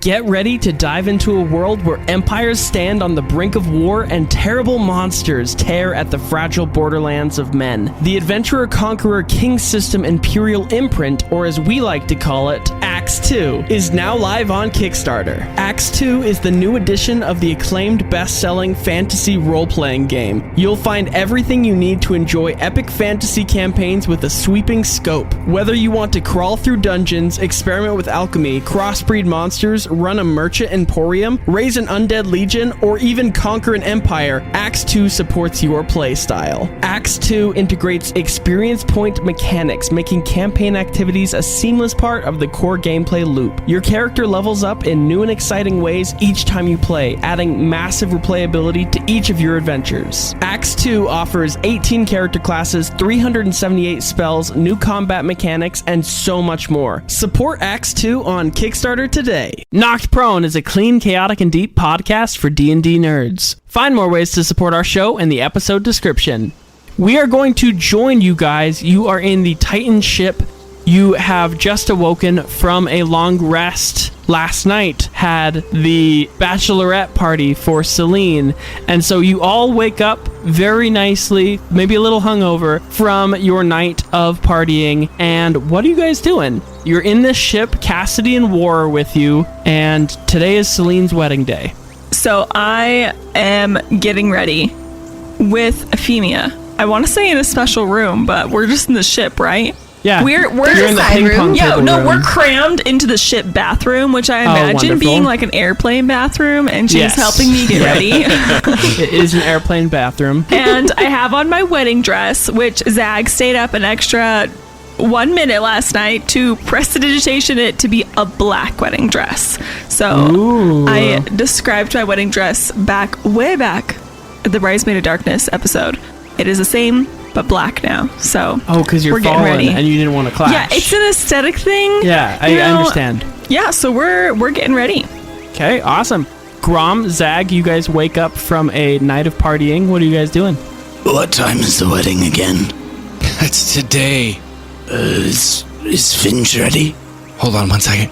Get ready to dive into a world where empires stand on the brink of war and terrible monsters tear at the fragile borderlands of men. The Adventurer-Conqueror King System Imperial Imprint, or as we like to call it, Acts 2, is now live on Kickstarter. Acts 2 is the new edition of the acclaimed best-selling fantasy role-playing game. You'll find everything you need to enjoy epic fantasy campaigns with a sweeping scope. Whether you want to crawl through dungeons, experiment with alchemy, crossbreed monsters, run a merchant emporium, raise an undead legion, or even conquer an empire, Acts 2 supports your playstyle. Acts 2 integrates experience point mechanics, making campaign activities a seamless part of the core gameplay loop. Your character levels up in new and exciting ways each time you play, adding massive replayability to each of your adventures. Acts 2 offers 18 character classes, 378 spells, new combat mechanics, and so much more. Support Acts 2 on Kickstarter today. Knocked Prone is a clean, chaotic, and deep podcast for D&D nerds. Find more ways to support our show in the episode description. We are going to join you guys. You are in the Titan ship. You have just awoken from a long rest. Last night had the bachelorette party for Selene, and so you all wake up very nicely, maybe a little hungover from your night of partying. And what are you guys doing? You're in this ship, Cassidy and War are with you, and today is Selene's wedding day. So I am getting ready with Efimia. I want to say in a special room, but we're just in the ship, right? Yeah, we're in the ping pong table room. We're crammed into the ship bathroom, which I imagine being like an airplane bathroom, and she's helping me get ready. It is an airplane bathroom. And I have on my wedding dress, which Zag stayed up an extra 1 minute last night to prestidigitation it to be a black wedding dress. So Ooh. I described my wedding dress way back at the Bridesmaid of Darkness episode. It is the same, but black now. So because you're fallen ready. And you didn't want to clash. Yeah, it's an aesthetic thing. Yeah, I understand. Yeah, so we're getting ready. Okay, awesome. Grom, Zag, you guys wake up from a night of partying. What are you guys doing? What time is the wedding again? It's today. Is Finch ready? Hold on 1 second.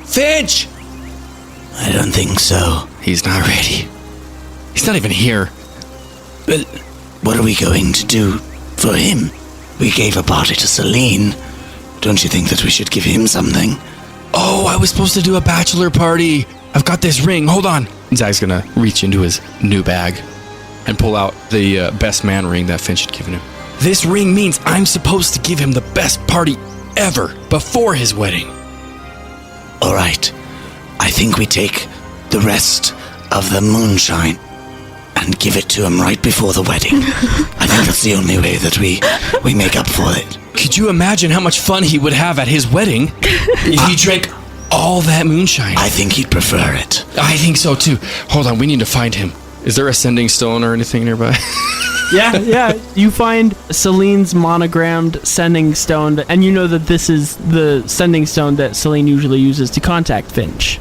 Finch! I don't think so. He's not ready. He's not even here. But what are we going to do for him? We gave a party to Selene. Don't you think that we should give him something? Oh, I was supposed to do a bachelor party. I've got this ring. Hold on. Zach's gonna reach into his new bag and pull out the best man ring that Finch had given him. This ring means I'm supposed to give him the best party ever before his wedding. All right. I think we take the rest of the moonshine and give it to him right before the wedding. I think that's the only way that we make up for it. Could you imagine how much fun he would have at his wedding if he drank all that moonshine? I think he'd prefer it. I think so too. Hold on, we need to find him. Is there a sending stone or anything nearby? Yeah. You find Selene's monogrammed sending stone, and you know that this is the sending stone that Selene usually uses to contact Finch.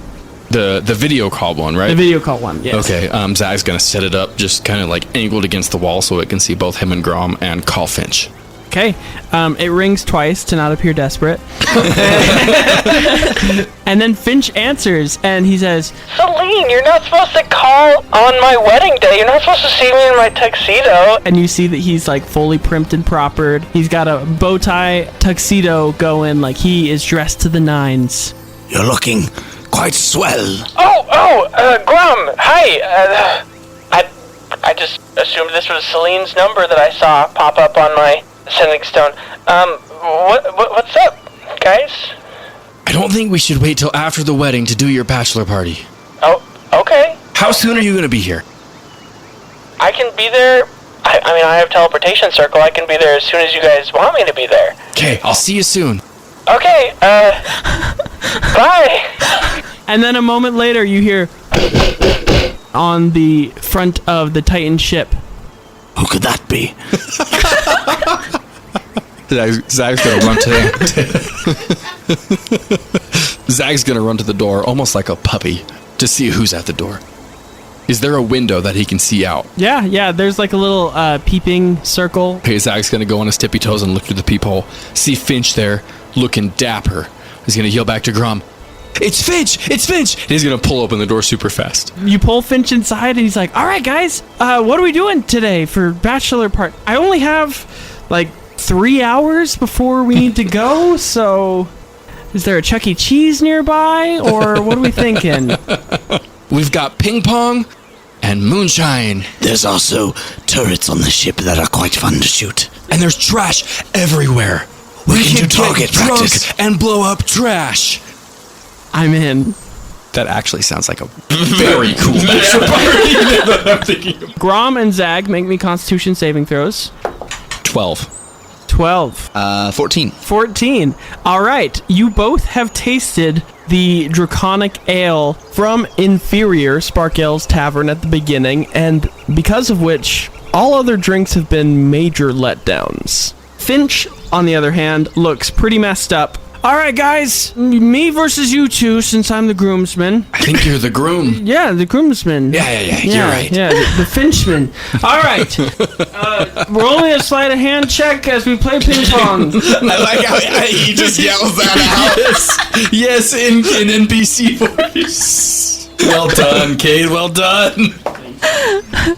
The video call one, right? The video call one, yes. Okay, Zach's gonna set it up just kind of like angled against the wall so it can see both him and Grom and call Finch. Okay, it rings twice to not appear desperate. And then Finch answers, and he says, Selene, you're not supposed to call on my wedding day. You're not supposed to see me in my tuxedo. And you see that he's like fully primped and propered. He's got a bow tie tuxedo going, like he is dressed to the nines. You're looking quite swell. Grom, hi. I just assumed this was Selene's number that I saw pop up on my sending stone. What's up, guys? I don't think we should wait till after the wedding to do your bachelor party. Oh, okay. How soon are you going to be here? I can be there. I mean, I have teleportation circle. I can be there as soon as you guys want me to be there. Okay, I'll see you soon. Okay, bye. And then a moment later, you hear on the front of the Titan ship. Who could that be? Zach's gonna run Zach's gonna run to the door almost like a puppy to see who's at the door. Is there a window that he can see out? Yeah, there's like a little peeping circle. Okay, Zach's gonna go on his tippy toes and look through the peephole, see Finch there looking dapper. He's gonna yell back to Grom, It's Finch! It's Finch! And he's gonna pull open the door super fast. You pull Finch inside, and he's like, all right, guys, what are we doing today for Bachelor Party? I only have, 3 hours before we need to go, so is there a Chuck E. Cheese nearby, or what are we thinking? We've got ping pong and moonshine. There's also turrets on the ship that are quite fun to shoot. And there's trash everywhere. We can do target get drunk practice. and blow up trash. I'm in. That actually sounds like a very cool bachelor party that I'm thinking of. Grom and Zag, make me Constitution saving throws. 12. 12. 14. 14. All right. You both have tasted the draconic ale from Inferior Spark Ale's Tavern at the beginning, and because of which, all other drinks have been major letdowns. Finch, on the other hand, looks pretty messed up. All right, guys, me versus you two, since I'm the groomsman. I think you're the groom. Yeah, the groomsman. Yeah, you're right. Yeah, the Finchman. All right. Roll me a sleight of hand check as we play ping pong. I like how he just yells that out. Yes, in NPC voice. Well done, Cade, well done.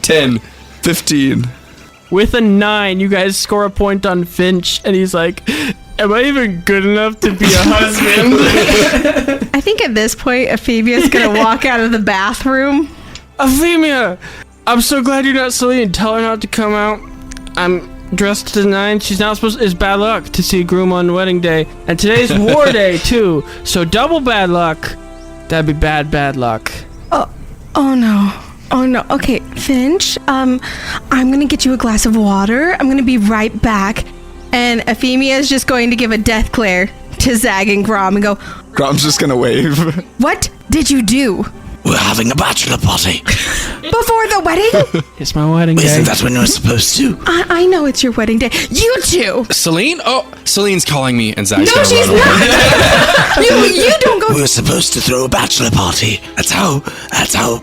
10. 15. With a 9, you guys score a point on Finch, and he's like, am I even good enough to be a husband? I think at this point, Efimia's gonna walk out of the bathroom. Efimia, I'm so glad you're not Selene. Tell her not to come out. I'm dressed to the 9. She's not supposed. It's bad luck to see a groom on wedding day, and today's war day too. So double bad luck. That'd be bad luck. Oh no. Oh no. Okay, Finch, I'm gonna get you a glass of water. I'm gonna be right back. And Efimia is just going to give a death glare to Zag and Grom and go, Grom's just gonna wave. what did you do? We're having a bachelor party. Before the wedding? It's my wedding day. Isn't that when we're supposed to? I know it's your wedding day. You two! Celine? Oh, Celine's calling me, and Zach's No, gonna she's run over. not! you don't go. We're supposed to throw a bachelor party. That's how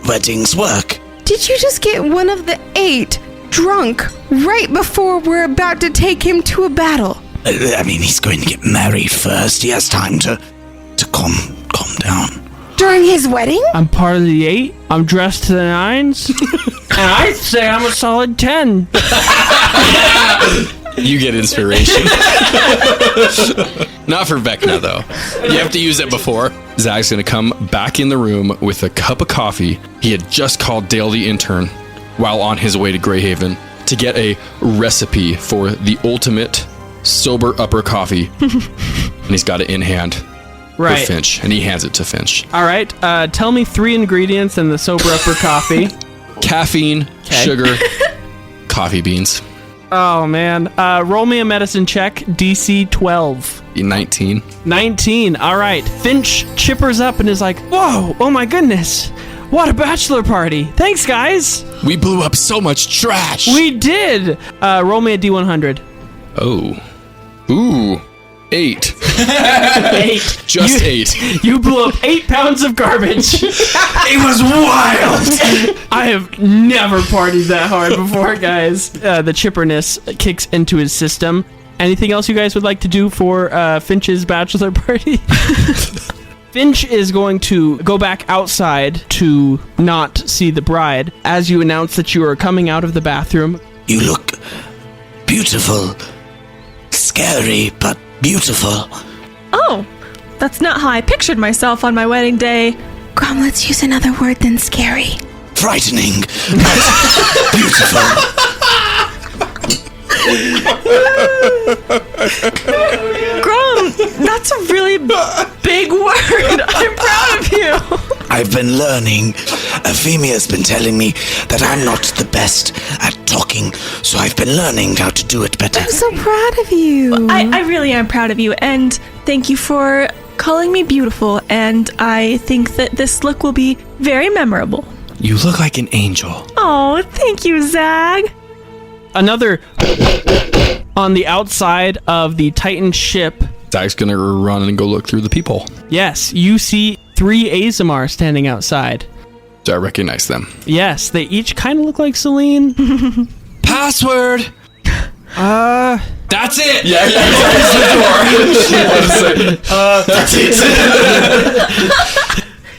weddings work. Did you just get one of the 8 drunk right before we're about to take him to a battle? I mean, he's going to get married first. He has time to calm down. During his wedding? I'm part of the 8. I'm dressed to the 9s. And I'd say I'm a solid 10. You get inspiration. Not for Vecna, though. You have to use it before. Zach's gonna come back in the room with a cup of coffee. He had just called Dale the intern while on his way to Greyhaven to get a recipe for the ultimate sober upper coffee. And he's got it in hand for Right. Finch, and he hands it to Finch. All right. Tell me 3 ingredients in the sober upper coffee. Caffeine, sugar, coffee beans. Oh, man. Roll me a medicine check. DC 12. 19. 19. All right. Finch chippers up and is like, whoa, oh my goodness. What a bachelor party. Thanks, guys. We blew up so much trash. We did. Roll me a D100. Oh. Ooh. 8. 8. Just 8. You blew up 8 pounds of garbage. It was wild. I have never partied that hard before, guys. The chipperness kicks into his system. Anything else you guys would like to do for Finch's bachelor party? Finch is going to go back outside to not see the bride as you announce that you are coming out of the bathroom. You look beautiful. Scary, but beautiful. Oh, that's not how I pictured myself on my wedding day. Grom, let's use another word than scary. Frightening, but beautiful. Grom, that's a really big word. I'm proud of you. I've been learning. Efimia's been telling me that I'm not the best at talking, so I've been learning how to do it better. I'm so proud of you. I really am proud of you, and thank you for calling me beautiful, and I think that this look will be very memorable. You look like an angel. Oh, thank you, Zag. Another on the outside of the Titan ship. Zach's gonna run and go look through the peephole. Yes, you see 3 Aasimars standing outside. Do I recognize them? Yes, they each kind of look like Selene. Password! That's it. Yeah, that's it.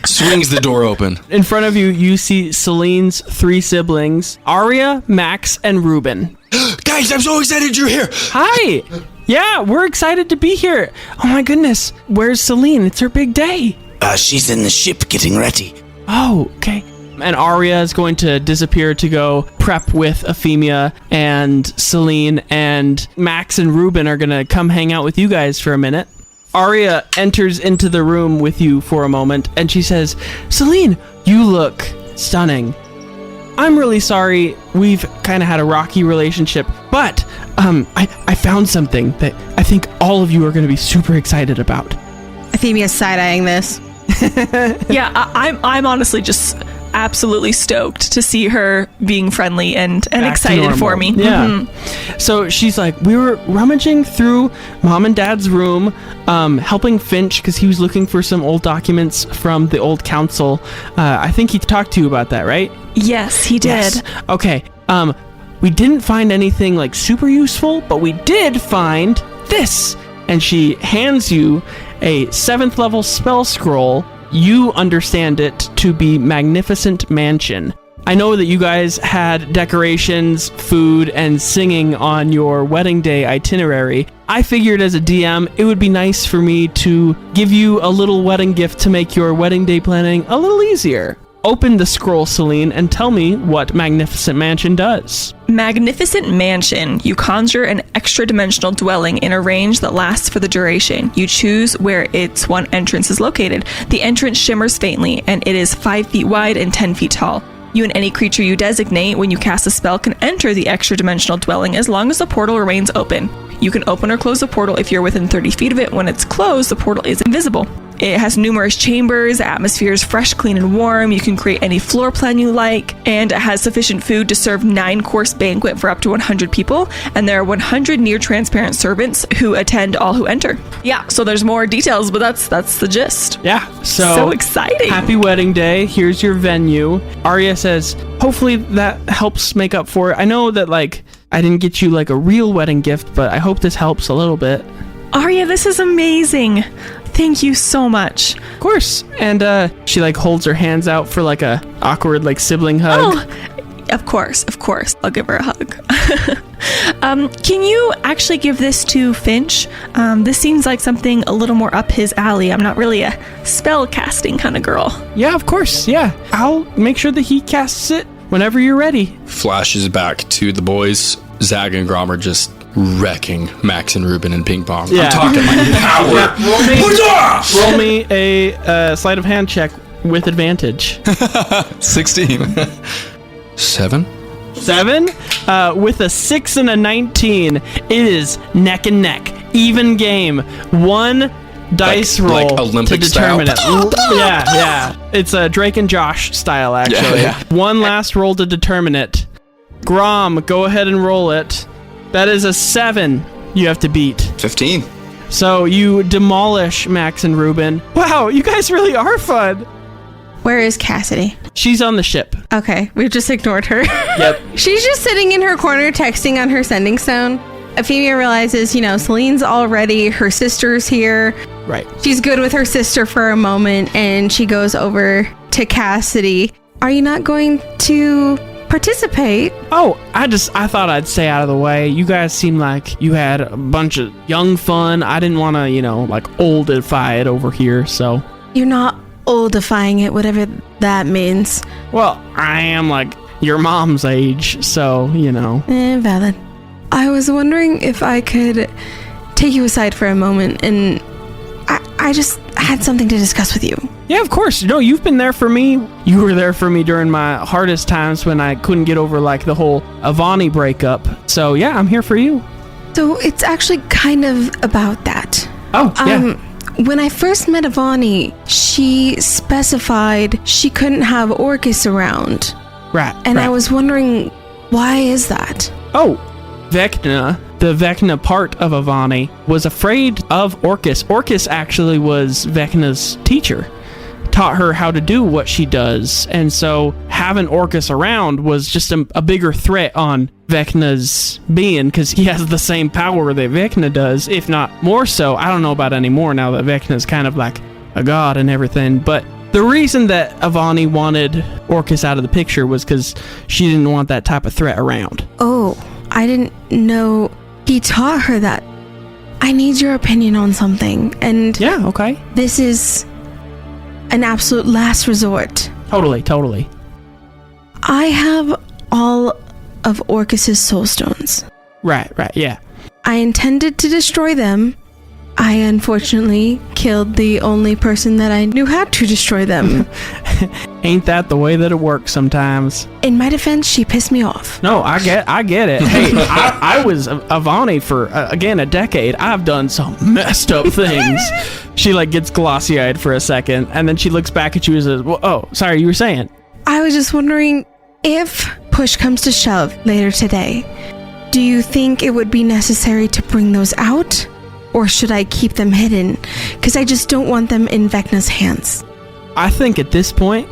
Swings the door open. In front of you, you see Celine's 3 siblings, Arya, Max, and Ruben. Guys, I'm so excited you're here. Hi! Yeah, we're excited to be here. Oh my goodness, where's Selene? It's her big day. She's in the ship getting ready. Oh, okay. And Arya is going to disappear to go prep with Efimia, and Selene and Max and Ruben are going to come hang out with you guys for a minute. Arya enters into the room with you for a moment, and she says, Selene, you look stunning. I'm really sorry we've kind of had a rocky relationship, but I found something that I think all of you are going to be super excited about. Efimia's side-eyeing this. Yeah, I'm honestly just absolutely stoked to see her being friendly and excited for me. Yeah. Mhm. So she's like, we were rummaging through Mom and Dad's room, helping Finch because he was looking for some old documents from the old council. I think he talked to you about that, right? Yes, he did. Yes. Okay. We didn't find anything like super useful, but we did find this. And she hands you a 7th level spell scroll. You understand it to be Magnificent Mansion. I know that you guys had decorations, food, and singing on your wedding day itinerary. I figured as a DM, it would be nice for me to give you a little wedding gift to make your wedding day planning a little easier. Open the scroll, Selene, and tell me what Magnificent Mansion does. Magnificent Mansion. You conjure an extra-dimensional dwelling in a range that lasts for the duration. You choose where its one entrance is located. The entrance shimmers faintly, and it is 5 feet wide and 10 feet tall. You and any creature you designate when you cast a spell can enter the extra-dimensional dwelling as long as the portal remains open. You can open or close the portal if you're within 30 feet of it. When it's closed, the portal is invisible. It has numerous chambers, atmosphere is fresh, clean, and warm. You can create any floor plan you like, and it has sufficient food to serve 9-course banquet for up to 100 people, and there are 100 near-transparent servants who attend all who enter. Yeah, so there's more details, but that's the gist. Yeah, So exciting. Happy wedding day. Here's your venue. Arya says, hopefully that helps make up for it. I know that, like, I didn't get you, like, a real wedding gift, but I hope this helps a little bit. Arya, this is amazing. Thank you so much. Of course. And she, like, holds her hands out for, like, a awkward, like, sibling hug. Oh, of course. I'll give her a hug. Can you actually give this to Finch? This seems like something a little more up his alley. I'm not really a spell casting kind of girl. Yeah, of course. Yeah. I'll make sure that he casts it whenever you're ready. Flashes back to the boys. Zag and Grom are just wrecking Max and Ruben in ping pong. Yeah. I'm talking like power. Yeah, roll me a sleight of hand check with advantage. 16. 7? 7? With a 6 and a 19, it is neck and neck. Even game. One dice roll like Olympic to determine style. it. Yeah. It's a Drake and Josh style, actually. Yeah. One last roll to determine it. Grom, go ahead and roll it. That is a 7 you have to beat. 15. So you demolish Max and Ruben. Wow, you guys really are fun. Where is Cassidy? She's on the ship. Okay, we've just ignored her. Yep. She's just sitting in her corner texting on her sending stone. Efimia realizes, Celine's all ready. Her sister's here. Right. She's good with her sister for a moment, and she goes over to Cassidy. Are you not going to participate? Oh, I thought I'd stay out of the way. You guys seem like you had a bunch of young fun. I didn't want to, like oldify it over here, so. You're not oldifying it, whatever that means. Well, I am like your mom's age, so, Valid. I was wondering if I could take you aside for a moment, and I just had something to discuss with you. Yeah, of course. No, you've been there for me. You were there for me during my hardest times when I couldn't get over like the whole Avani breakup. So yeah, I'm here for you. So it's actually kind of about that. Oh, yeah. When I first met Avani, she specified she couldn't have Orcus around. Right. And I was wondering, why is that? Oh, Vecna, the Vecna part of Avani, was afraid of Orcus. Orcus actually was Vecna's teacher. taught her how to do what she does. And so having Orcus around was just a bigger threat on Vecna's being, because he has the same power that Vecna does, if not more so. I don't know about anymore now that Vecna's kind of like a god and everything. But the reason that Avani wanted Orcus out of the picture was because she didn't want that type of threat around. Oh, I didn't know he taught her that. I need your opinion on something, and Yeah, okay. this is an absolute last resort. Totally. I have all of Orcus's soul stones. Right, yeah. I intended to destroy them. I unfortunately killed the only person that I knew how to destroy them. Ain't that the way that it works sometimes? In my defense, she pissed me off. No, I get it. Hey, I was Avani for, again, a decade. I've done some messed up things. She, like, gets glossy-eyed for a second, and then she looks back at you and says, well, oh, sorry, you were saying? I was just wondering, if push comes to shove later today, do you think it would be necessary to bring those out? Or should I keep them hidden? Because I just don't want them in Vecna's hands. I think at this point,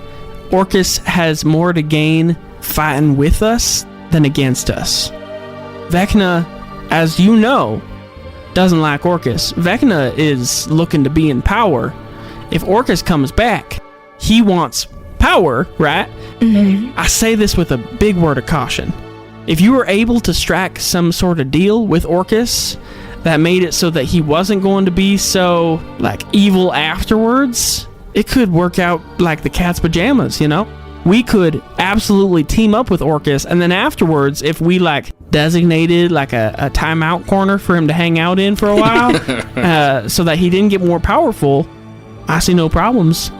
Orcus has more to gain fighting with us than against us. Vecna, as you know, doesn't like Orcus. Vecna is looking to be in power. If Orcus comes back, he wants power, right? Mm-hmm. I say this with a big word of caution. If you were able to strike some sort of deal with Orcus that made it so that he wasn't going to be so, like, evil afterwards, it could work out like the cat's pajamas, you know? We could absolutely team up with Orcus, and then afterwards, if we, like, designated, like, a timeout corner for him to hang out in for a while, so that he didn't get more powerful, I see no problems.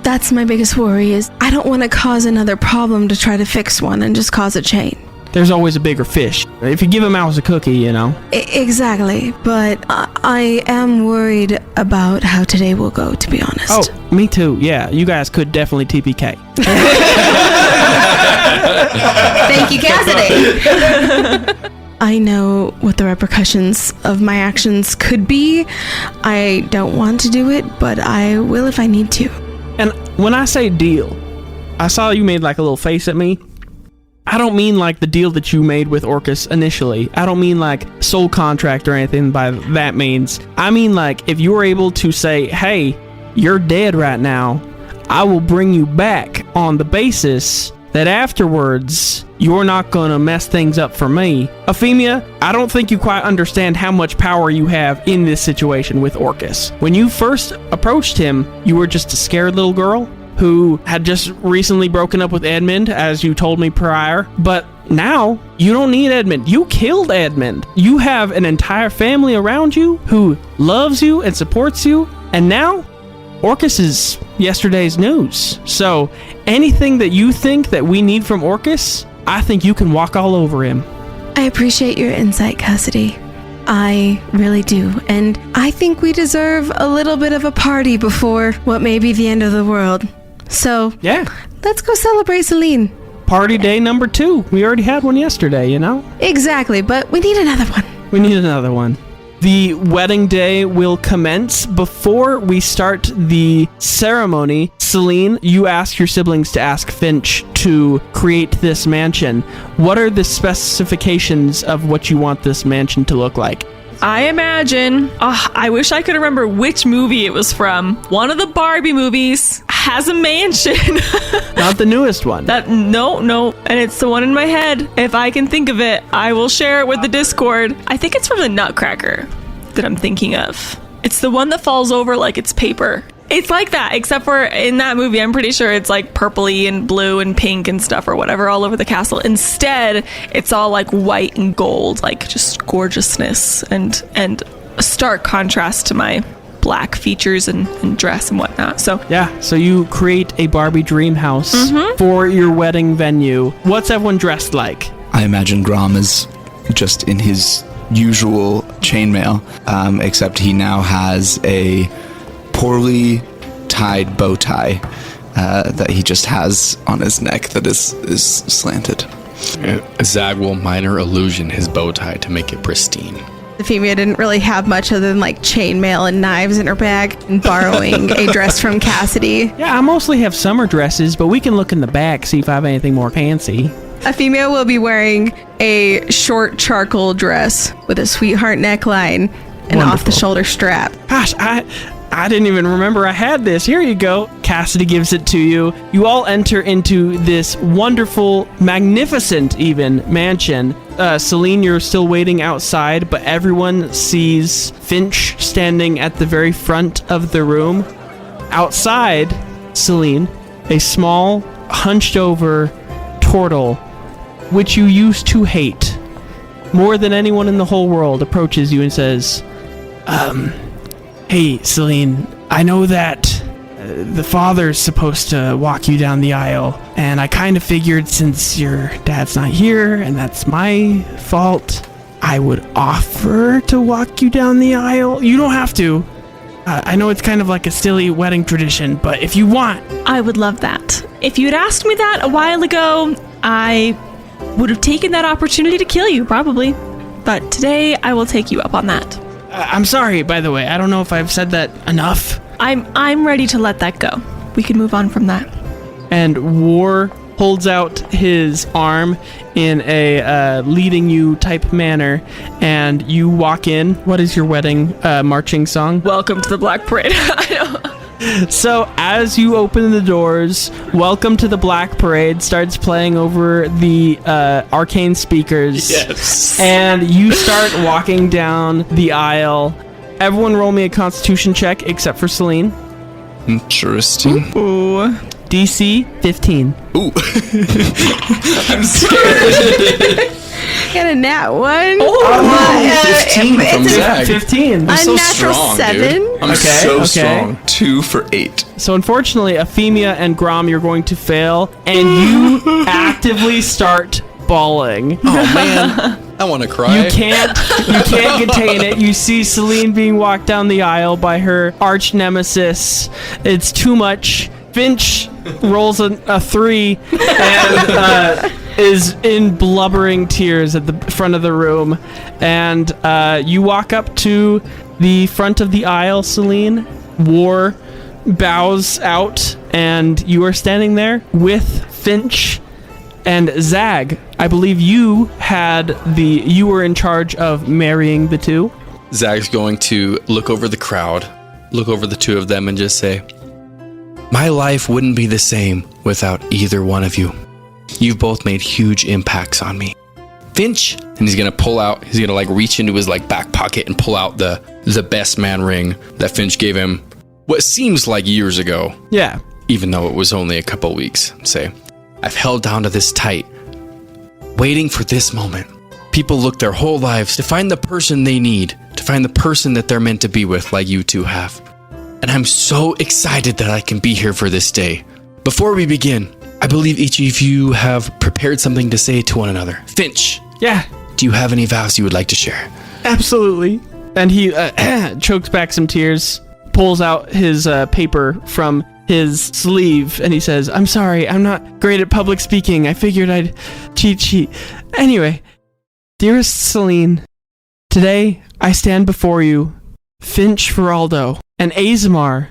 That's my biggest worry, is I don't want to cause another problem to try to fix one and just cause a chain. There's always a bigger fish. If you give a mouse a cookie, you know. Exactly, but I am worried about how today will go, to be honest. Oh, me too. Yeah, you guys could definitely TPK. Thank you, Cassidy. I know what the repercussions of my actions could be. I don't want to do it, but I will if I need to. And when I say deal, I saw you made like a little face at me. I don't mean like the deal that you made with Orcus initially. I don't mean like soul contract or anything by that means. I mean like if you were able to say, hey, you're dead right now, I will bring you back on the basis that afterwards you're not gonna mess things up for me. Efimia, I don't think you quite understand how much power you have in this situation with Orcus. When you first approached him, you were just a scared little girl who had just recently broken up with Edmund, as you told me prior. But now, you don't need Edmund. You killed Edmund. You have an entire family around you who loves you and supports you. And now, Orcus is yesterday's news. So, anything that you think that we need from Orcus, I think you can walk all over him. I appreciate your insight, Cassidy. I really do. And I think we deserve a little bit of a party before what may be the end of the world. So, yeah, let's go celebrate Selene. Party day number 2. We already had one yesterday, you know? Exactly, but we need another one. We need another one. The wedding day will commence. Before we start the ceremony, Selene, you asked your siblings to ask Finch to create this mansion. What are the specifications of what you want this mansion to look like? I imagine, I wish I could remember which movie it was from. One of the Barbie movies has a mansion. Not the newest one. No, and it's the one in my head. If I can think of it, I will share it with the Discord. I think it's from the Nutcracker that I'm thinking of. It's the one that falls over like it's paper. It's like that, except for in that movie, I'm pretty sure it's like purpley and blue and pink and stuff or whatever all over the castle. Instead, it's all like white and gold, like just gorgeousness and a stark contrast to my black features and dress and whatnot. So yeah, so you create a Barbie dream house for your wedding venue. What's everyone dressed like? I imagine Grom is just in his usual chainmail, except he now has a poorly tied bow tie that he just has on his neck that is slanted. Zag will minor illusion his bow tie to make it pristine. Efimia didn't really have much other than like chainmail and knives in her bag and borrowing a dress from Cassidy. Yeah, I mostly have summer dresses, but we can look in the back, see if I have anything more fancy. Efimia will be wearing a short charcoal dress with a sweetheart neckline and off-the-shoulder strap. Gosh, I didn't even remember I had this. Here you go. Cassidy gives it to you. You all enter into this wonderful, magnificent even mansion. Selene, you're still waiting outside, but everyone sees Finch standing at the very front of the room. Outside, Selene, a small, hunched-over turtle, which you used to hate more than anyone in the whole world, approaches you and says, Hey, Selene, I know that the father's supposed to walk you down the aisle, and I kind of figured since your dad's not here, and that's my fault, I would offer to walk you down the aisle. You don't have to. I know it's kind of like a silly wedding tradition, but if you want... I would love that. If you'd asked me that a while ago, I would have taken that opportunity to kill you, probably. But today, I will take you up on that. I'm sorry, by the way. I don't know if I've said that enough. I'm ready to let that go. We can move on from that. And War holds out his arm in a leading you type manner, and you walk in. What is your wedding marching song? Welcome to the Black Parade. So as you open the doors, Welcome to the Black Parade starts playing over the arcane speakers. Yes. And you start walking down the aisle. Everyone roll me a constitution check except for Selene. Interesting. Ooh. DC 15. Ooh. I'm scared. Got a nat 1. Oh, 15 from Zag. 15. A so natural strong, 7. dude. I'm Okay, so okay. strong. 2 for 8. So unfortunately, Efimia and Grom, you're going to fail, and you actively start bawling. Oh man, I want to cry. You can't contain it. You see Selene being walked down the aisle by her arch nemesis. It's too much. Finch rolls a 3 and is in blubbering tears at the front of the room. And you walk up to the front of the aisle, Selene. War bows out, and you are standing there with Finch and Zag. I believe you were in charge of marrying the two. Zag's going to look over the crowd, look over the two of them, and just say, my life wouldn't be the same without either one of you. You've both made huge impacts on me. Finch, and he's gonna like reach into his like back pocket and pull out the best man ring that Finch gave him what seems like years ago. Yeah. Even though it was only a couple weeks. Say, I've held down to this tight, waiting for this moment. People look their whole lives to find the person they need, to find the person that they're meant to be with, like you two have. And I'm so excited that I can be here for this day. Before we begin, I believe each of you have prepared something to say to one another. Finch. Yeah. Do you have any vows you would like to share? Absolutely. And he chokes back some tears, pulls out his paper from his sleeve, and he says, I'm sorry, I'm not great at public speaking. I figured I'd cheat sheet. Anyway, dearest Selene, today I stand before you, Finch Feraldo, an Aasimar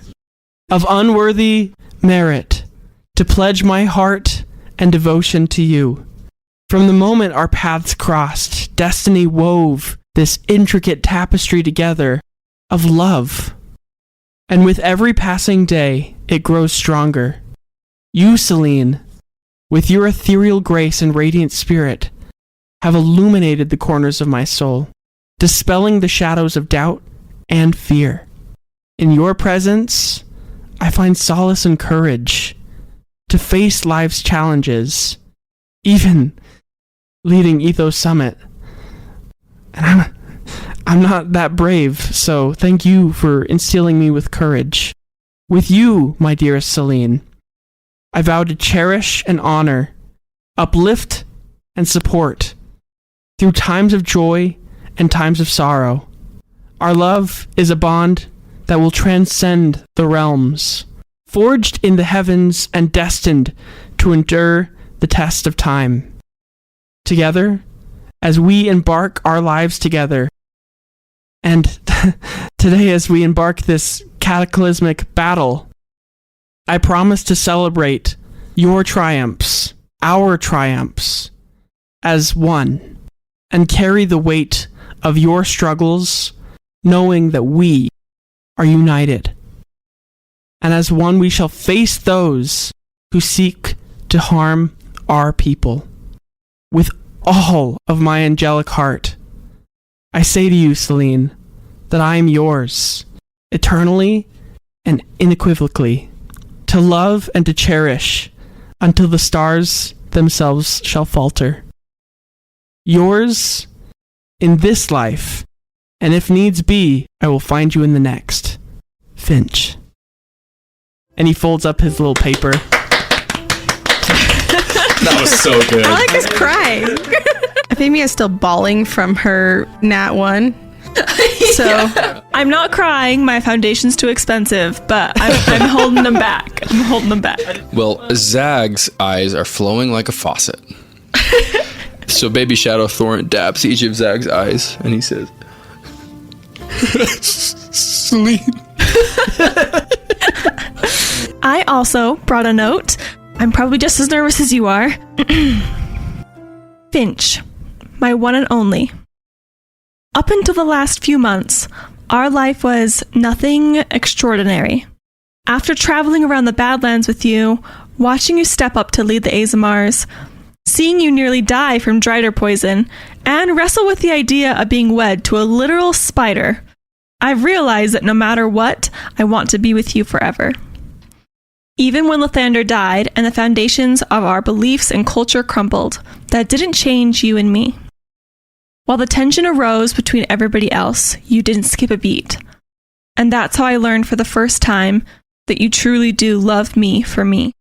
of unworthy merit, to pledge my heart and devotion to you. From the moment our paths crossed, destiny wove this intricate tapestry together of love. And with every passing day, it grows stronger. You, Selene, with your ethereal grace and radiant spirit, have illuminated the corners of my soul, dispelling the shadows of doubt and fear. In your presence, I find solace and courage to face life's challenges, even leading Ethos Summit. And I'm not that brave, so thank you for instilling me with courage. With you, my dearest Selene, I vow to cherish and honor, uplift and support through times of joy and times of sorrow. Our love is a bond that will transcend the realms, forged in the heavens and destined to endure the test of time. Together, as we embark our lives together, And today, as we embark this cataclysmic battle, I promise to celebrate your triumphs, our triumphs, as one, and carry the weight of your struggles, knowing that we are united. And as one, we shall face those who seek to harm our people. With all of my angelic heart, I say to you, Selene, that I am yours, eternally and unequivocally, to love and to cherish until the stars themselves shall falter. Yours in this life, and if needs be, I will find you in the next. Finch. And he folds up his little paper. That was so good. I like his cry. Efimia is still bawling from her nat 1. So I'm not crying. My foundation's too expensive, but I'm holding them back. I'm holding them back. Well, Zag's eyes are flowing like a faucet. So Baby Shadow Thorn dabs each of Zag's eyes, and he says, Selene. I also brought a note. I'm probably just as nervous as you are. Finch, my one and only. Up until the last few months, our life was nothing extraordinary. After traveling around the Badlands with you, watching you step up to lead the Aasimars, seeing you nearly die from drider poison, and wrestle with the idea of being wed to a literal spider, I've realized that no matter what, I want to be with you forever. Even when Lathander died and the foundations of our beliefs and culture crumbled, that didn't change you and me. While the tension arose between everybody else, you didn't skip a beat. And that's how I learned for the first time that you truly do love me for me.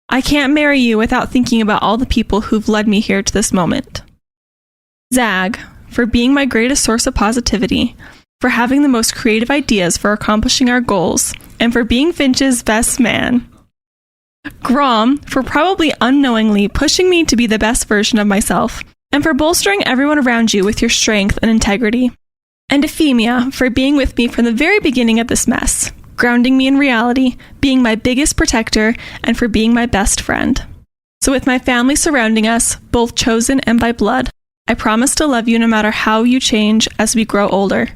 I can't marry you without thinking about all the people who've led me here to this moment. Zag, for being my greatest source of positivity, for having the most creative ideas for accomplishing our goals, and for being Finch's best man. Grom, for probably unknowingly pushing me to be the best version of myself, and for bolstering everyone around you with your strength and integrity. And Efimia, for being with me from the very beginning of this mess, grounding me in reality, being my biggest protector, and for being my best friend. So with my family surrounding us, both chosen and by blood, I promise to love you no matter how you change as we grow older.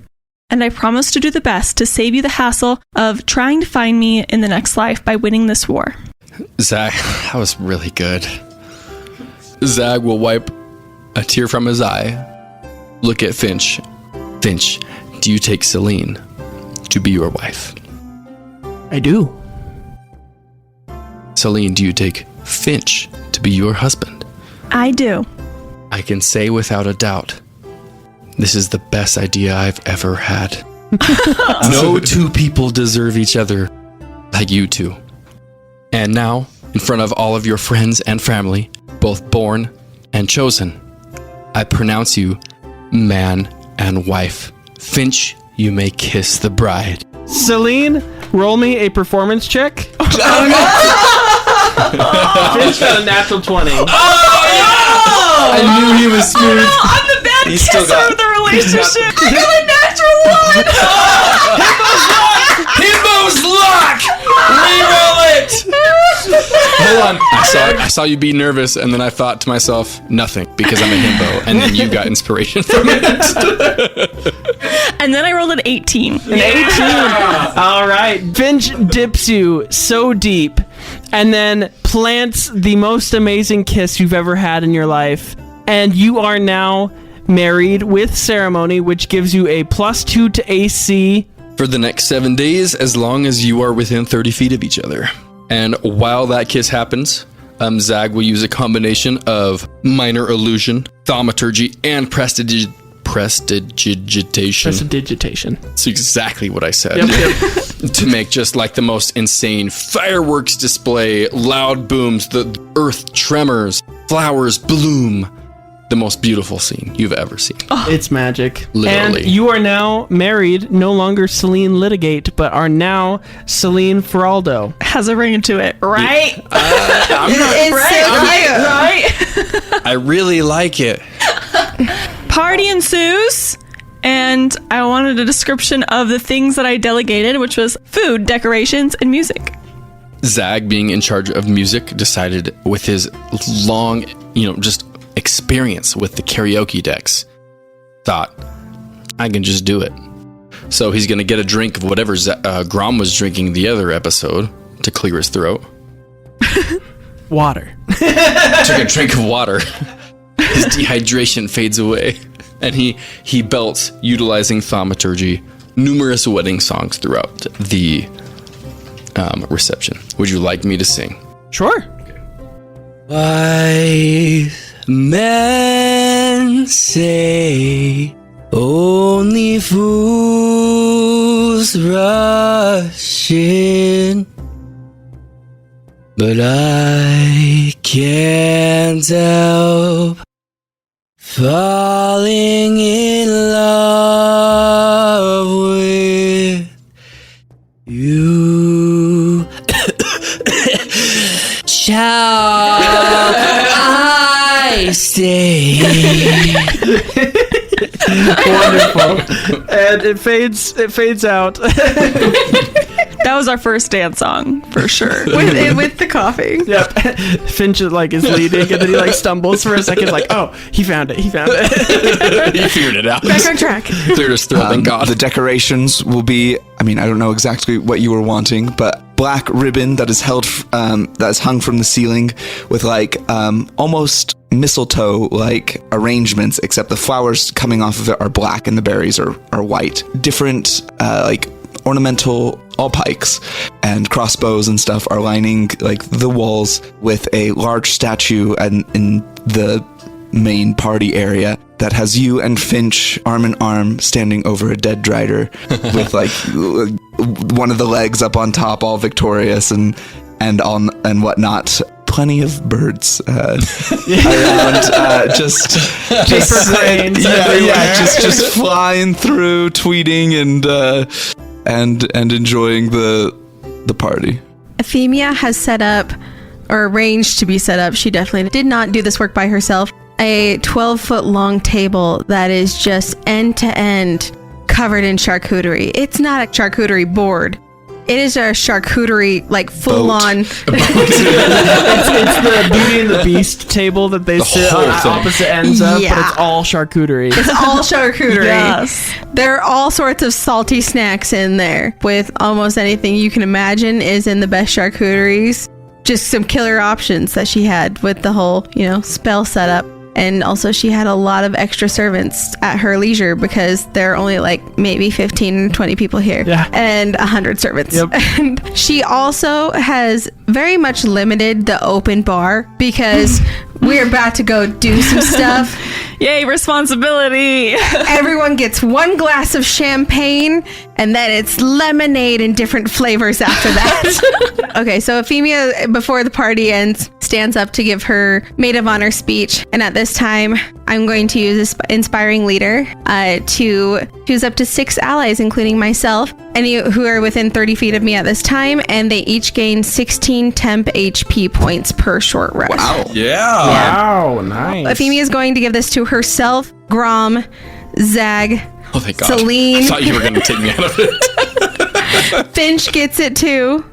And I promise to do the best to save you the hassle of trying to find me in the next life by winning this war. Zag, that was really good. Zag will wipe a tear from his eye, look at Finch. Finch, do you take Selene to be your wife? I do. Selene, do you take Finch to be your husband? I do. I can say without a doubt, this is the best idea I've ever had. No two people deserve each other like you two. And now, in front of all of your friends and family, both born and chosen, I pronounce you man and wife. Finch, you may kiss the bride. Selene, roll me a performance check. Finch got a natural 20. I knew he was smooth. I'm the bad He's still kisser got- of the relationship. I got a natural 1. Himbo's luck! Reroll it! Hold on. I saw you be nervous, and then I thought to myself, nothing, because I'm a himbo. And then you got inspiration from it. And then I rolled an 18. An 18. All right. Finch dips you so deep and then plants the most amazing kiss you've ever had in your life. And you are now married with ceremony, which gives you a +2 to AC. For the next 7 days, as long as you are within 30 feet of each other. And while that kiss happens, Zag will use a combination of minor illusion, thaumaturgy, and prestidigitation. Prestidigitation. That's exactly what I said. Yep. To make just like the most insane fireworks display, loud booms, the earth tremors, flowers bloom. The most beautiful scene you've ever seen. It's magic. Literally. And you are now married, no longer Selene Litigate, but are now Selene Feraldo. Has a ring to it, right? I'm not, Right? I really like it. Party ensues, And I wanted a description of the things that I delegated, which was food, decorations, and music. Zag, being in charge of music, decided with his long, just experience with the karaoke decks, thought, I can just do it. So he's going to get a drink of whatever Grom was drinking the other episode to clear his throat. Water. Took a drink of water. His dehydration fades away. And he belts, utilizing thaumaturgy, numerous wedding songs throughout the reception. Would you like me to sing? Sure. Wise men say only fools rush in, but I can't help falling in love with you. Shall I stay? Wonderful. And it fades out. That was our first dance song, for sure. with the coughing. Yep. Finch is leading, and then he stumbles for a second, oh, he found it. He figured it out. Back on track. Cleared his throat, thank God. The decorations will be, I don't know exactly what you were wanting, but black ribbon that is held, that is hung from the ceiling with almost mistletoe-like arrangements, except the flowers coming off of it are black and the berries are white. Different, ornamental all pikes and crossbows and stuff are lining the walls with a large statue and in the main party area that has you and Finch arm in arm standing over a dead drider with one of the legs up on top, all victorious and whatnot. Plenty of birds around, just cranes just flying through, tweeting and enjoying the party. Efimia has set up, or arranged to be set up, she definitely did not do this work by herself, a 12-foot long table that is just end to end covered in charcuterie. It's not a charcuterie board. It is a charcuterie, full on. It's the Beauty and the Beast table that they sit on opposite ends of, but it's all charcuterie. It's all charcuterie. Yes. There are all sorts of salty snacks in there with almost anything you can imagine is in the best charcuteries. Just some killer options that she had with the whole, spell setup. And also she had a lot of extra servants at her leisure because there are only maybe 15, 20 people here and 100 servants. Yep. And she also has very much limited the open bar because we're about to go do some stuff. Yay, responsibility. Everyone gets one glass of champagne and then it's lemonade in different flavors after that. Okay, so Efimia, before the party ends, stands up to give her maid of honor speech. And at this time, I'm going to use this inspiring leader to choose up to 6 allies, including myself, any who are within 30 feet of me at this time, and they each gain 16 temp HP points per short rest. Wow. Yeah. Wow, nice. Efimia is going to give this to herself, Grom, Zag, Oh, thank God. Selene. I thought you were going to take me out of it. Finch gets it too,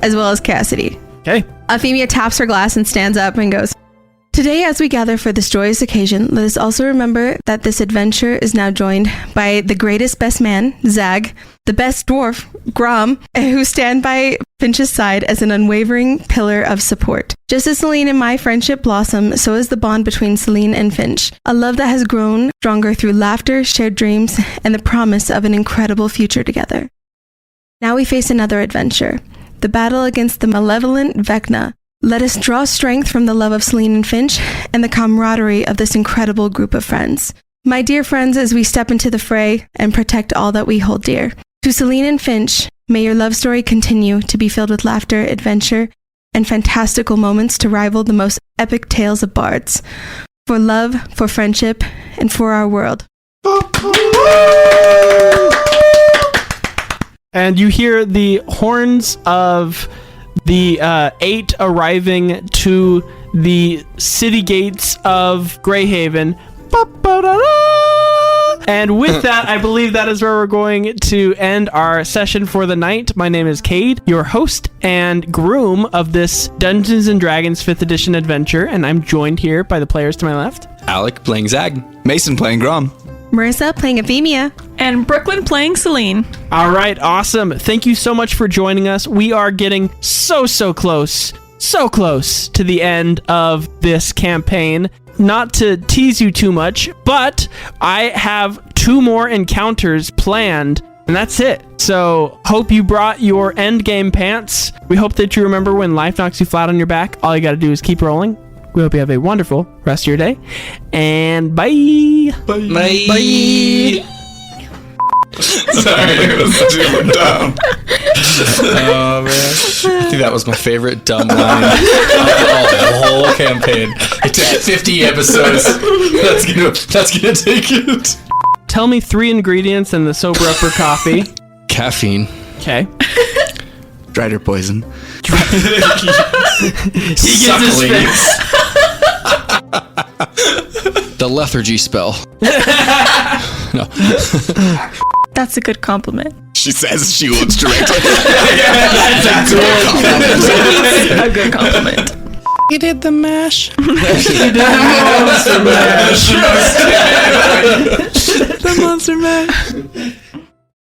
as well as Cassidy. Okay. Efimia taps her glass and stands up and goes, "Today, as we gather for this joyous occasion, let us also remember that this adventure is now joined by the greatest best man, Zag, the best dwarf, Grom, who stand by Finch's side as an unwavering pillar of support. Just as Selene and my friendship blossom, so is the bond between Selene and Finch, a love that has grown stronger through laughter, shared dreams, and the promise of an incredible future together. Now we face another adventure, the battle against the malevolent Vecna. Let us draw strength from the love of Selene and Finch and the camaraderie of this incredible group of friends. My dear friends, as we step into the fray and protect all that we hold dear. To Selene and Finch, may your love story continue to be filled with laughter, adventure, and fantastical moments to rival the most epic tales of bards. For love, for friendship, and for our world." And you hear the horns of the 8 arriving to the city gates of Greyhaven. Ba-ba-da-da! And with that, I believe that is where we're going to end our session for the night. My name is Cade, your host and groom of this Dungeons & Dragons 5th edition adventure, and I'm joined here by the players to my left. Alec playing Zag. Mason playing Grom. Marissa playing Efimia. And Brooklyn playing Selene. All right, awesome. Thank you so much for joining us. We are getting so close to the end of this campaign. Not to tease you too much, but I have 2 more encounters planned, and that's it. So, hope you brought your endgame pants. We hope that you remember when life knocks you flat on your back, all you gotta do is keep rolling. We hope you have a wonderful rest of your day, and bye! Bye. Bye! Sorry, it was too dumb. Oh, man. I think that was my favorite dumb line of the whole campaign. It took 50 episodes. That's gonna take it. Tell me 3 ingredients in the sober upper coffee. Caffeine. Okay. Drider poison. He gets his fix. The lethargy spell. No. That's a good compliment. She says she looks directly. A good compliment. You did the mash. The monster mash. The monster mash.